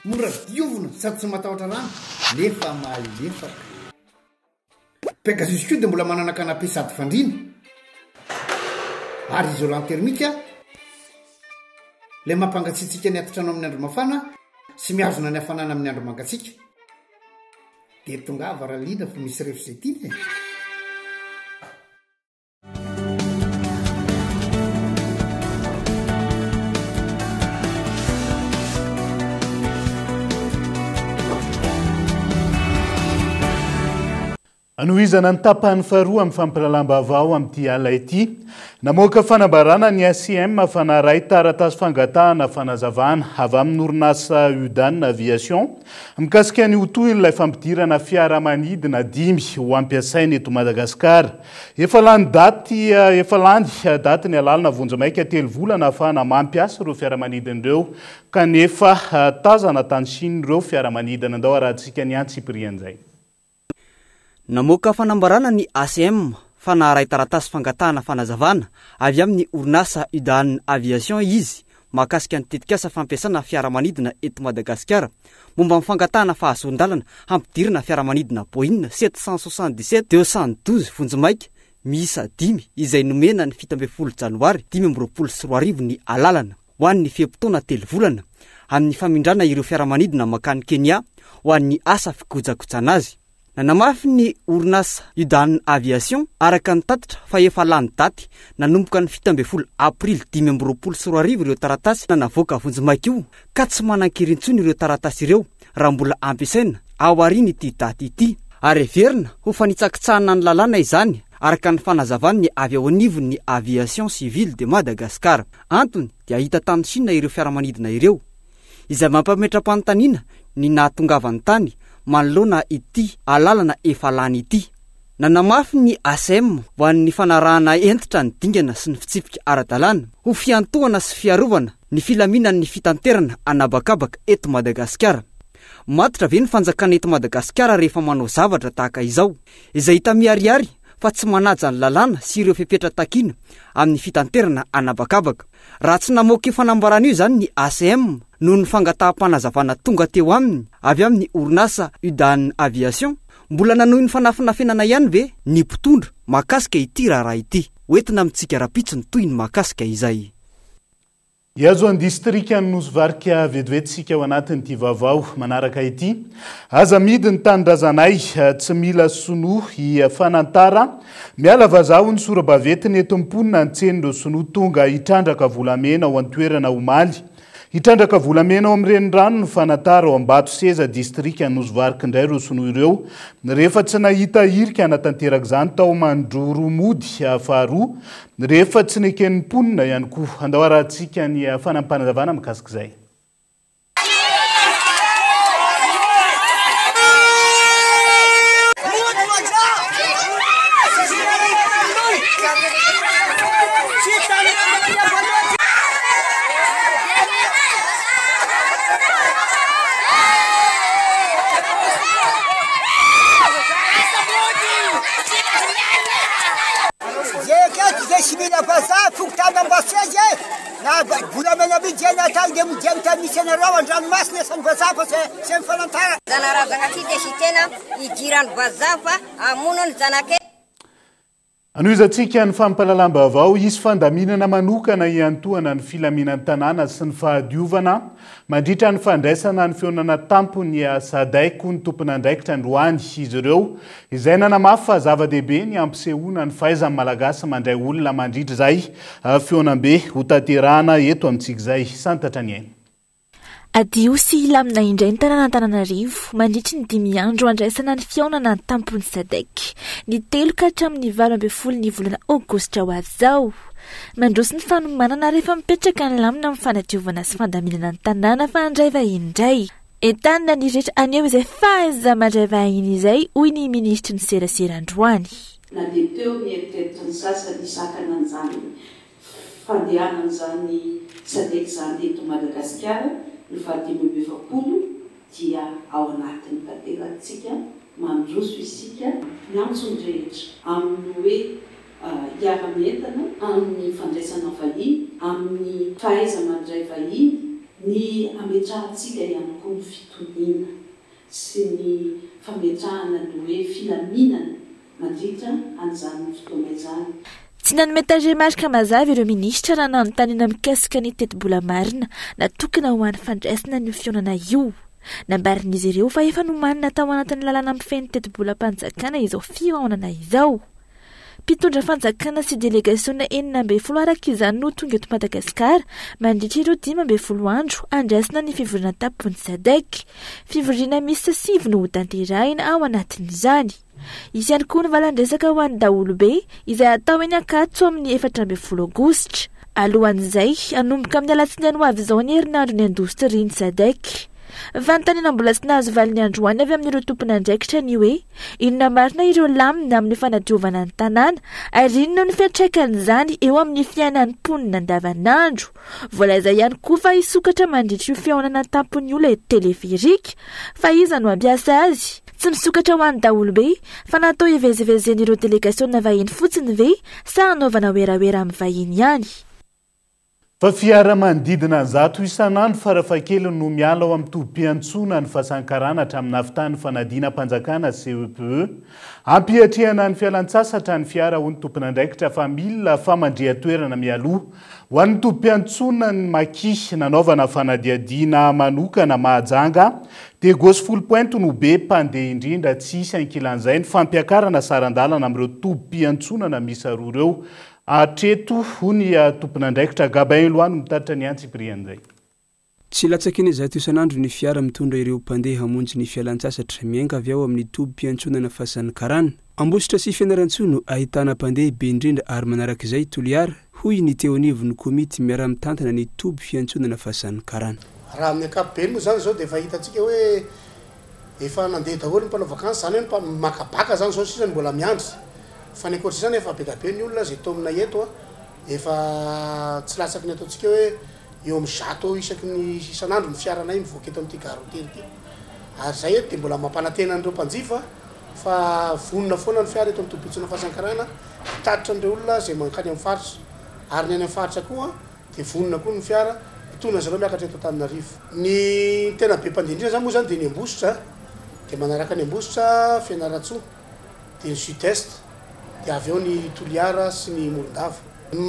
mora diovina sady tsy matahotra rano, nefa malefaka. Pegasus koa dia mbola manana canapé sady fandriana ary isolant thermique, ilay mampangatsiatsika ny atitrano amin'ny andro mafana sy miazona ny hafanana amin'ny andro mangatsiaka. Dia tonga varaliana fa misy refo-zay tiany. Anohizana ny tapany faharoa amin'ny fampilalam-baovao amin'ity ala ity. Namoaka fanambarana ny ACM fanaray taratasy fangatahana fanazavana avy amin'ny orinasa UDAN Aviation mikasika ny hotohilay fampidirana fiaramanidina 5 ho ampiasaina eto Madagasikara. Efa lany daty ny alalina vonjamaika 3 volana ahafahana mampiasa ireo fiaramanidina ireo kanefa tazana tany Chine ireo fiaramanidina andao arahantsika ny antsiprian'izay. Namoaka fanambarana ny ACM fanaray taratasy fangatahana fanazavana avy amin'ny orinasa UDAN Aviation izy makasika ny tetikasa fampiasana fiaramanidina eto Madagasikara momba amin'ny fangatahana fahazon-dalana hampidirana fiaramanidina Boeing 777-212 vonjimaika miisa 5 izay nomena ny 17 Janoary 2024 ny alalana ho an'ny fehepotona 3 volana amin'ny famindrana ireo fiaramanidina makany Kenya ho an'ny asa fikojakojana azy. Nanamafy ny orinasa UDAN Aviation araka ny tatitra fa efa lany daty nanomboka ny 17 Aprily 2024 ireo taratasy nanavoaka vonjimaika io ka tsy manan-kirintsony ireo taratasy ireo raha mbola ampiasaina ao aoriana ity daty ity ary heverina ho fanitsakitsahana ny lalàna izany araka ny fanazavana ny avy ao anivon'ny Aviation Civile de Madagascar. Antony dia hita tany Chine ireo fiaramanidina ireo izay mampametra-panontaniana ny nahatongavan'ny tany manoloana ity alalana efa lany ity. Nanamafy ny ACM ho an'ny fanarahana entitra ny dingana sy ny fitsipika ara-dalàna ho fiantohana sy fiarovana ny filaminan'ny fitanterana anabakabaka eto Madagasikara. Matotra ve ny fanjakana eto Madagasikara rehefa manao zavatra tahaka izao izay hita miariary fa tsy manaja ny lalàna sy ireo fepetra takina amin'ny fitanterana anabakabaka. Raha tsy namoaka io fanambarana io zany ny ACM noho ny fangataham-panazavana tonga teo aminy avy amin'ny orinasa UDAN Aviation, mbola nanohy ny fanafinafenana ihany ve ny mpitondra makasika ity raharaha ity. Hoentina amintsika rapitsiny toy ny makasika izay. Iazo an distrika ny nosovarika vetivetsika ao anatin'ity vaovao manaraka ity. Aza midy ny tanindrazanay tsy mila sonoa fanantara. Miala vazaho ny sora-bavetiny eto mponina ny tsenindreo sonoa tonga hitrandraka volamena ao an-toerana omaly. Hitrandraka volamena ao amin'ny renirano ny fanantara ao Ambato Seza distrika ny nosovarika indray ireo sonoa ireo. Rehefa tsy nahita irika anatanteraka izany tao mandroro mody faharoa. Rehefa tsy neken'ny mponina ihany koa. Andao arahantsika ny fanampanazavana mikasika izay. Simila bazar, fokotana ambasezy na volamena midiana tany dia midiana tany misy anareo an-dranomasina san'ny vazaha fa sy ny fanantara. Zanarazana ty dia sy tena idirany vazaha fa amonony zanake. Anoizantsika ny fampalalamba avao isy fandaminana manokana iantohana ny filaminan'ny tanàna sy ny fahadiovana mandritra ny fandraisana ny fionana tampony Sadaiko ny tompon'andraikitra Androany izy ireo izay nanamafy fa zava-dehibe ny ampisehoana ny fahaizan'ny malagasy mandray olona mandritra izay fionam-be ho tanterahana eto amintsika izay santatra ny aina. Adio sy ilamina indray ny tanàn'Antananarivo mandritra ny 5 andro andraisana ny fiaonana ny tampony Sadaik ny 3 ka hatramin'ny 12 ny volana Aogositra ho avy izao. Mandroso ny fanomanana rehefa mipetraka ny lamina amin'ny fanadiovana sy fandaminana ny tanàna fa handray vahiny indray. Entanina ny rehetra aneo izay fahaiza mandray vahiny izay hoy ny ministry ny serasera Androany. Na dia teo mieritreritra ny sasany sakana an'izany fandehanan'izany Sadaik izany eto Madagasikara ny 2020 dia ao anatin'ny tanterantsika mandroso isika miantso ny rehetra amin'ny hoe hiara-mientana amin'ny fandraisana vahiny, amin'ny fahaiza mandray vahiny, ny ametrahantsika ihany koa ny fitoniana sy ny fametrahana ny hoe filaminana mandritra an'izany fotoana izany. Tsy nanome tandre-marika mazava ireo minisitra raha nanontaniana mikasika ny teti-bola marina natokana ho an'ny fandraisana ny fionana io. Nambarin'izy ireo fa efa nomanina tao anatin'ny lalàna mifehy ny teti-bolam-panjakana izao fihaonana izao. Mpitondra fanjakana sy delegasiona 19 araka izany no tonga eto Madagasikara mandritra ireo 15 andro andraisana ny fivoriana tampony Sadaik. Fivoriana misy 7 no ho tanterahina ao anatin'izany. Izy ihany koa ny valan-dresaka ho an'ny Daolobe izay atao eny Ankatso amin'ny 14 Aogositra. Alohan'izay anomboka amin'ny alatsinainy ho avy izao ny herinandro ny indostria ny Sadaik. Vanontaniana mbola tsy nahazo valiny Androany avy amin'ireo tompon'andraikitra ny hoe inona marina ireo lamina amin'ny fanadiovana ny tanàna ary inona ny fiantraikan'izany eo amin'ny fiainan'ny mponina andavanandro. Voalaza ihany koa fa hisokatra mandritra io fihaonana tampony olona teleferika fa iza no ampiasa azy. Tsy misokatra ho an'ny Daolobe fa natao hivezivezen'ireo delegasiona vahiny fotsiny ve sa hanaovana oeraoera amin'ny vahiny ihany. Fa fiara-manodidina 100 isanandro farafahakeliny no miala ao amin'ny tobim-piantsona ny fahasankarana hatramin'ny navitan'ny fanadina-mpanjakana CEPE. Ampiatrehana ny fialan-tsasatra ny fiara ho ny tompon'andraikitra fa milina famandria-toerana mialoha ho an'ny tobim-piantsona ny Maki nanaovana fanadiadiana manokana mahajanga dia gosy 10 pointo no be mpandeha indrindra tsy isy ankilan'izay ny fampiakarana sarandalana amin'ireo tobim-piantsonana misy aroa ireo. Atreto hony tompon'andraikitra Gabain Loano mitaritra ny antsiprian'izay. Tsy latsaka ny zato isanandro ny fiara mitondra ireo mpandeha hamonjy ny fialan-tsasatra miainga avy ao amin'ny tobim-piantsonana Fasankarana. Ambositra sy Fianaratsoa ahitana mpandeha be indrindra ary manarak'izay toliara hoy ny teo anivon'ny komity miara-mitantana ny tobim-piantsonana Fasankarana. Raha amin'ny ankapobeny moa zany zao dia efa hitantsika hoe efa nandeha daholo ny mpanao vakansy zany hoe makabaka zany zao sisa ny mbola miandry. Fa ny ankoatra izany efa be ny olona zay tomina eto efa tsy latsaky ny ataontsika hoe eo amin'ny 100 isaky ny isanandro ny fiaranay mivoaka eto amin'ity garotery ity. Ary zay eto dia mbola mampanantena an'ireo mpanjifa fa vonona foana ny fiara eto amin'ny tobim-piantsonana Fasankarana hitatitra an'ireo olona zay mankany amin'ny faritra. Ary ny any amin'ny faritra koa dia vonona koa ny fiara hitondra zareo miakatra eto Antananarivo. Ny tena be mpandeha zany moa zany dia ny Ambositra dia manaraka ny Ambositra, Fianaratsoa dia ny Sud-Est. Dia avy eo ny Toliara sy ny Morondava.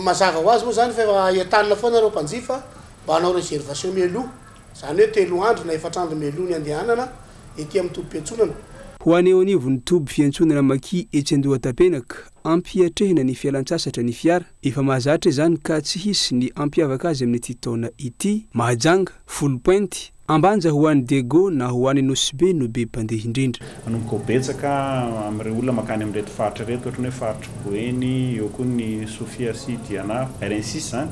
Mazava ho azy moa zany fa efa entanina foana ireo mpanjifa mba hanao réservation mialoha. Zany hoe 3 andro na 4 andro mialoha ny andehanana ety amin'ny tobim-piantsonana. Ho aneo anivon'ny tobim-fiantsonana Maki Etsendohatapenaka ampiatrehina ny fialan-tsasatra ny fiara efa mahazatra izany ka tsy hisy ny ampiavaka azy amin'ity taona ity mahajanga 10 pointy ambanja ho an'ny Dego na ho an'ny Nosibe no be mpandeha indrindra. Manomboka ho betsaka amin'ireo olona makany amin'reto faritra reto ohatran'ny hoe faritra Boeny, eo koa ny Sofia sy Diana RN6 zany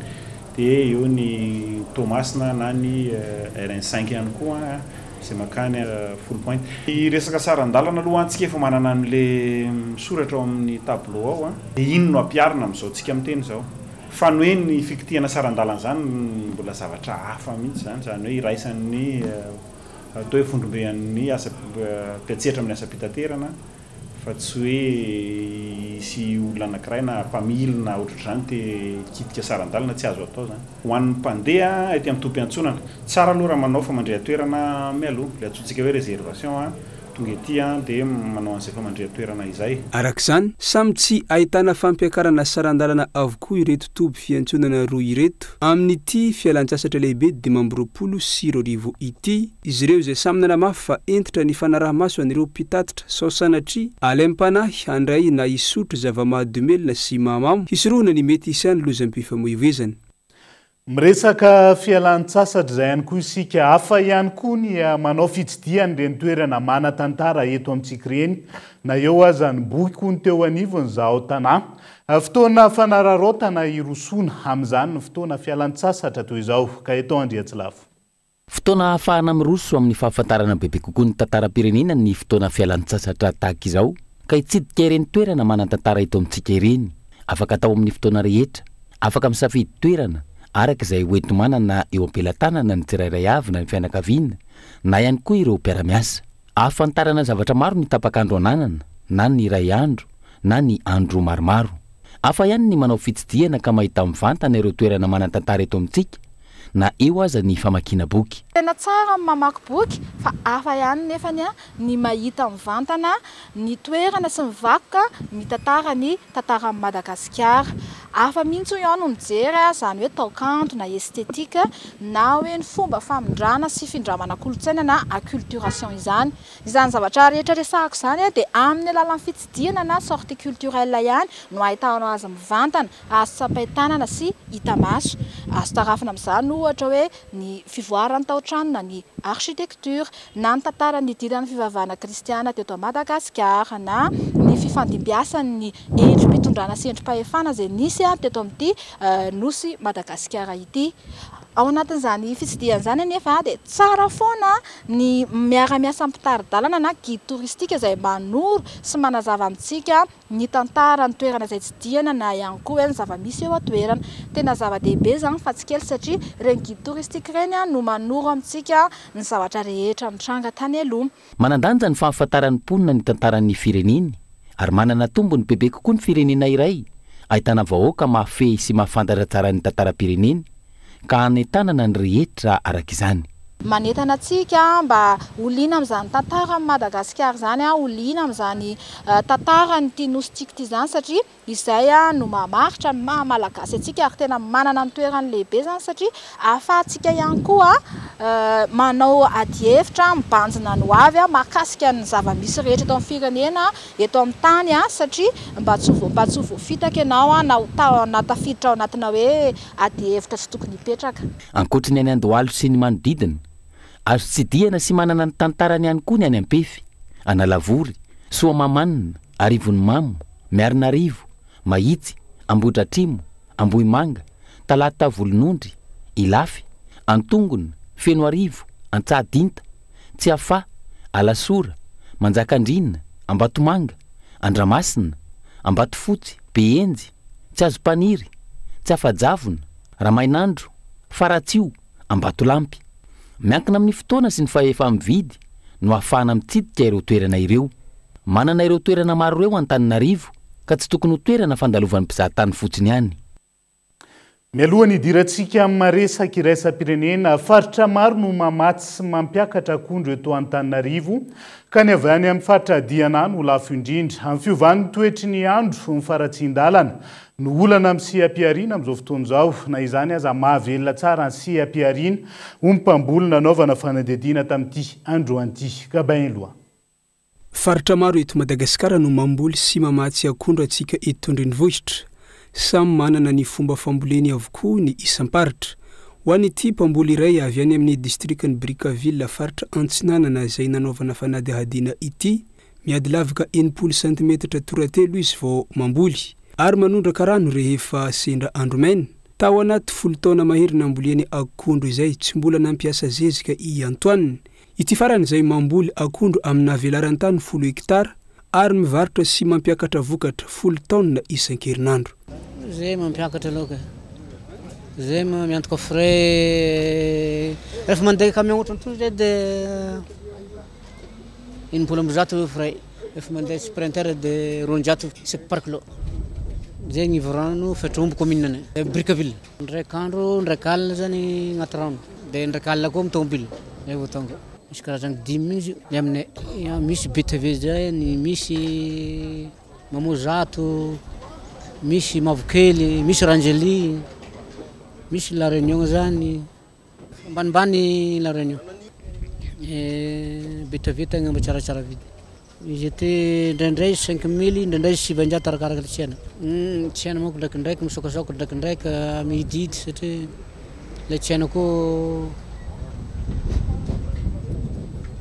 dia eo ny Tomasina na ny RN5 ihany koa izay makany 10 point. I resaka sarandalana aloha antsika efa manana an'ilay soratra ao amin'ny tableau ao dia ino no ampiarina amin'izao tsika miteny izao. Fa ny hoe ny fikitihana sarandalana zany mbola zavatra hafa mihitsy zany hoe iraisan'ny atao hoe fondrombean'ny asa mpiatseritra amin'ny asa pitaterana fa tsy hoe sy olona anankiray na mpamilina ohatr'izany te kitika sarandalana tsy azo atao zany. Ho an'ny mpandeha ety amin'ny tobim-piantsonana tsara aloha raha manao famandria-toerana mialoha le atsotsika hoe réservation tonga ety a dia manao an'izay famandrea-toerana izay. Arak'izany samy tsy ahitana fampiakarana sarandalana avokoa ireto toby fiantsonana roa ireto amin'ity fialan-tsasatra lehibe 2020 ity izy ireo izay samy nanamafy fa entitra ny fanaraha-maso an'ireo mpitatitra sao sanatria alaim-panahy handray na isotro zava-mahadomelona sy mahamamo hisorohana ny mety isany lozam-pifamoivoizany. Miresaka fialan-tsasatra izay ihany koa isika hafa ihany koa ny manao fitsidiany ireny toerana manan-tantara eto amintsika ireny na eo aza ny boky koa ny teo anivony zaho tanà fotoana fanararaotana irosona amin'izany ny fotoana fialan-tsasatra toy izao ka eto Andriatsilavo. Fotoana ahafahana miroso amin'ny fahafantarana bebe kokoa ny tantaram-pirenena ny fotoana fialan-tsasatra tahaka izao ka hitsidika ireny toerana manan-tantara eto amintsika ireny afaka atao amin'ny fotoana rehetra afaka misafidy toerana araka izay hoentomanana eo am-pelantanana ny tsirairay avy na ny fianakaviana na ihany koa ireo mpiara-miasa ahafantarana zavatra maro ny tapakandro ananana na ny iray andro na ny andro maromaro afa ihany ny manao fitsidiana ka mahita mivantana ireo toerana manan-tantara eto amintsika na eo aza ny famakiana boky. Tena tsara mamaky boky fa afa ihany nefany ny mahita mivantana ny toerana sy mivakoka mitantara ny tantara Madagasikara. Afa mihitsy ihany mijery zany hoe taokanto na estetika na hoe ny fomba famindrana sy findramana kolontsaina na acculturation izany zavatra rehetra resahako izany dia amin'ny alalan'ny fitsidiana na sortie culturelle ihany no ahitana azy mivantana azo tsapain-tanana sy hita maso azo tarafina amin'izany ohatra hoe ny fivoaran'ny tao-trano na ny architecture na ny tantaran'ny idiran'ny fivavahana kristiana teto Madagasikara na ny fifandimbiasan'ny endrim-pitondrana sy endrim-pahefana izay nisy teto amin'ity nosy Madagasikara ity. Ao anatin'izany fitsidiana izany anefa dia tsara foana ny miara-miasa ampitar-dalana na guide touristique izay manoro sy manazava amintsika ny tantara ny toerana izay tsidiana na ihany koa hoe ny zava-misy eo an-toerana. Tena zava-dehibe izany fa tsy kely satria ireny guide touristique ireny no manoro amintsika ny zavatra rehetra mitranga tany aloha. Manandanja ny fahafantaran'ny mponina ny tantaran'ny fireneny ary manana tombony bebe kokoa ny firenena iray ahitana vahoaka mahafehy sy mahafantatra tsara ny tantaram-pireneny ka hanentanana ny rehetra araka izany. Manentana antsika mba olina amin'izany tantara Madagasikara izany olina amin'izany tantara ny nosy ity izany satria izay no mamaritra ny maha-malagasy antsika ary tena manana ny toerany lehibe izany satria ahafahantsika ihany koa manao ady hevitra mibanjina ny ho avy mahakasika ny zava-misy rehetra eto amin'ny firenena eto amin'ny tany satria mba tsy voafitaka ianao na tafiditra ao anatina hoe ady hevitra tsy tokony hipetraka. Ankoatra ny any Andohalo sy ny manodidina azo tsidiana sy manana ny tantarany ihany koa ny any Ampefy, Analavory, Soamamanina, Arivonimamo, Miarinarivo, Mahitsy, Ambohidratrimo, Ambohimanga, Talata Volonondry, Ilafy, Antongona, Fenoarivo, Antsahandinta, Tsiafa, Alasora, Manjakandrina, Ambatomanga, Andramasina, Ambatofotsy, Behenjy, Tsiazopaniry, Tsiafajavona, Ramainandro, Faratsio, Ambatolampy. Miankina amin'ny fotoana sy ny fahefa mividy no ahafahana mitsidika ireo toerana ireo. Manana ireo toerana maro ireo Antananarivo ka tsy tokony ho toerana fandalovan'ny mpizahatany fotsiny ihany. Mialohany idirantsika amin'ny maresaka iraisam-pirenena faritra maro no mamatsy sy mampiakatra akondro eto Antananarivo ka ny avy any amin'ny faritra Diana no lafo indrindra amin'ny fiovan'ny toetry ny andro ny faratsin-dalana no olana amin'ny siam-piariana amin'izao fotoana izao na izany aza mahavelona tsara ny siam-piariana mpambolona nanaovana fanadihadiana tamin'ity andro an'ity ka bain loha. Faritra maro eto Madagasikara no mamboly sy mamatsy akondro antsika eto Andrenivohitra. Samy manana ny fomba famboleny avokoa ny isam-paritra. Ho an'ity mpamboly iray avy any amin'ny distriktin'ny Brickaville faritra Antsinanana izay nanaovana fanadihadiana ity, miady lavaka 80 cm toratelo izy vao mamboly ary manondraka rano rehefa sendra andro maina. Tao anaty 10 taona maherina amboliany akondro izay tsy mbola nampiasa zezika i Antoine. Ity farany izay mamboly akondro amina velaran-tany 10 hektara ary mivarotra sy mampiakatra vokatra 10 taona isan-kerinandro. Zay mampiakatra loka. Zay miantoka frais. Rehefa mandeha camion ohatran'ity zay dia 100 frais. Rehefa mandeha sprinter dia 200 par kilo. Zay ny rano fetrombo commune Brickaville. Ndraiky andro ndraiky alina zany agnaty rano. Dia ndraiky alina koa amin'ny tomobile. Zay vao tonga. misy karazany 10 mihitsy ny aminay misy BTV zay ny misy Mamozato, misy Mavokely, misy Rangely, misy La Réunion zany ambanimbany La Réunion. BTV tegna mba tsaratsara vidy. Izy ety ndraindray 5000, ndraindray 700 arakaraka tsena. Tsena manko ndraikindraiky misokasoka ndraikindraiky mihididy satria le tsena koa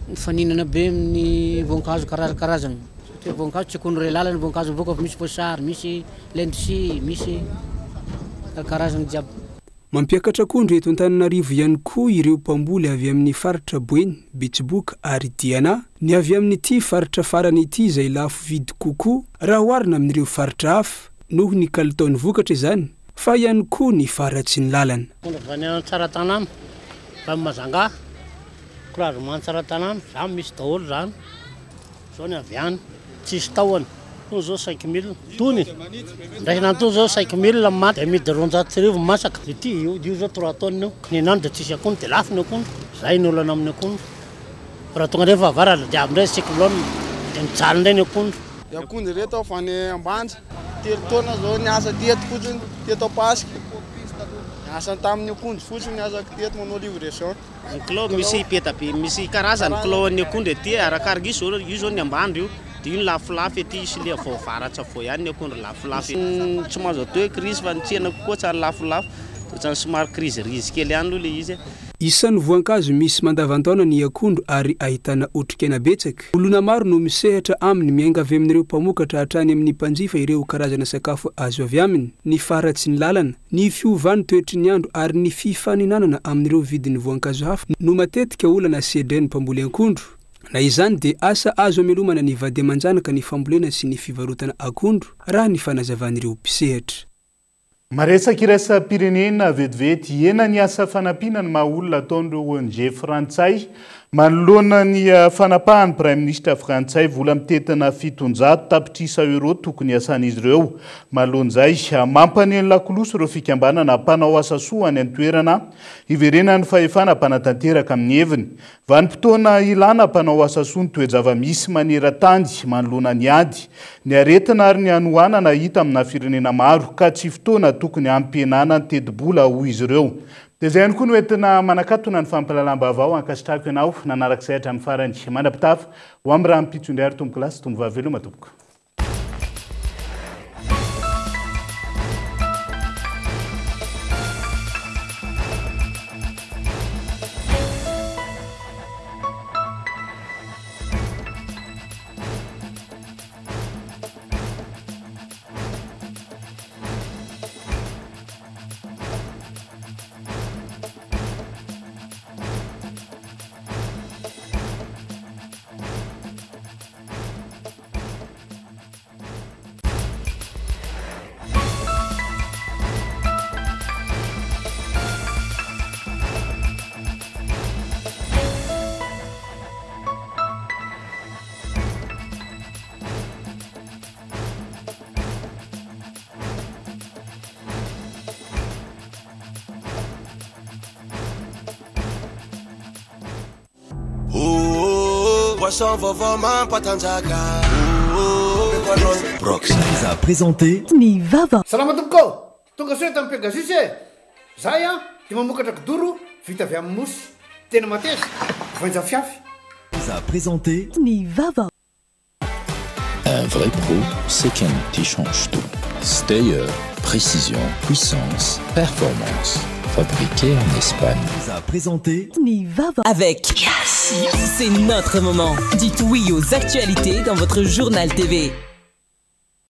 mifaninana be amin'ny voankazo karazakarazany. Satria voankazo tsy akony re lalany voankazo mivoaka fa misy voasary, misy lendisy, misy karazany jiaby. Mampiakatra akondro eto Antananarivo ihany koa ireo mpamboly avy amin'ny faritra Boeny, Betsiboka ary Diana, ny avy amin'ity faritra farany ity izay lafo vidy kokoa raha oharina amin'ireo faritra hafa noho ny kalitaon'ny vokatra izany, fa ihany koa ny faratsy ny lalana. Vany tsara tanàna, fa Mazanga, Croisement tsara tanàna, zany misy daholo zany. Zao ny aviany, tsisy tahony. Tony zao 5000, tony. Ndraiky nantony zao 5000 maty, amidy 200 masaka. Ity io zao 3 tonnes io. Ny nano de tsisy akondro, de lafo ny akondro. Zay ny olana amin'ny akondro. Raha tonga rehefa avara diabo ndray cyclone, de mijaly ndray ny akondro. Ny akondro reto fa ny ambanja, 3 taona zao niasa teto fotsiny, teto Pasika. Niasa tamin'ny akondro fotsiny niasa teto manao livraison. Ny kilo misy petabe, misy karazany kilo ny akondro ety arakaraka io zao ny ambandro io. Dia io lafolafo ety sy le vao varatra vao ihany ny akondro lafolafo. Tsy mahazo atao hoe crise fa ny tsena kokoa tsara lafolafo. Ohatrany somary crise risque kely ihany aloha le izy. Isan'ny voankazo misy mandavantaona ny akondro ary ahitana otrikaina betsaka. Olona maro no misehatra aminy miainga avy amin'ireo mpamokatra hatrany amin'ny mpanjifa ireo karazana sakafo azo avy aminy, ny faratsy ny lalana, ny fiovany toetry ny andro ary ny fifaninanana amin'ireo vidin'ny voankazo hafa no matetika olana sedren'ny mpamboly akondro. Na izany dia asa azo amelomana ny vady aman-janaka ny fambolena sy ny fivarotana akondro raha ny fanazavan'ireo mpisehatra. Maresaka iraisam-pirenena vetivety ena ny asa fanampiana ny maha-olona ataon'ireo ONG frantsay manoloana ny fanapahany Prime Ministre frantsay vola mitetina 700 tapitrisa euro tokony asan'izy ireo. Mahalon'izay mampaneno lakoloso ireo fikambanana mpanao asa soa any an-toerana hiverena ny fahefana mpanatanteraka amin'ny heviny. Vanim-potoana ilana mpanao asa soa ny toe-java-misy manera-tany manoloana ny ady, ny aretina ary ny anohanana hita amina firenena maro ka tsy fotoana tokony ampienana ny teti-bola hoy izy ireo. Dia zay ihany koa no entina manakatona ny fampalalam-baovao ankasitrako ianao nanarak'izay hatramin'ny farany mandrapitafa ho amin'ny raha mipitso indray ary tombo kilasy tombo vaveloma tompoko. Poisson vovô mampatanjaka. Brox a présenté Ny Vava. Salama tompoko. Tonga soa tamin'ny Pegasus e. Zay dia mamokatra kidoro vita avy amin'ny mosy. Tena mateza. Voanja fiafy. A présenté Ny Vava. Un vrai pro, c'est qu'un outil change tout. Stayer, précision, puissance, performance. Fabriqué en Espagne. A présenté Ny Vava. Avec Yassi, c'est notre moment. Dites oui aux actualités dans votre journal TV.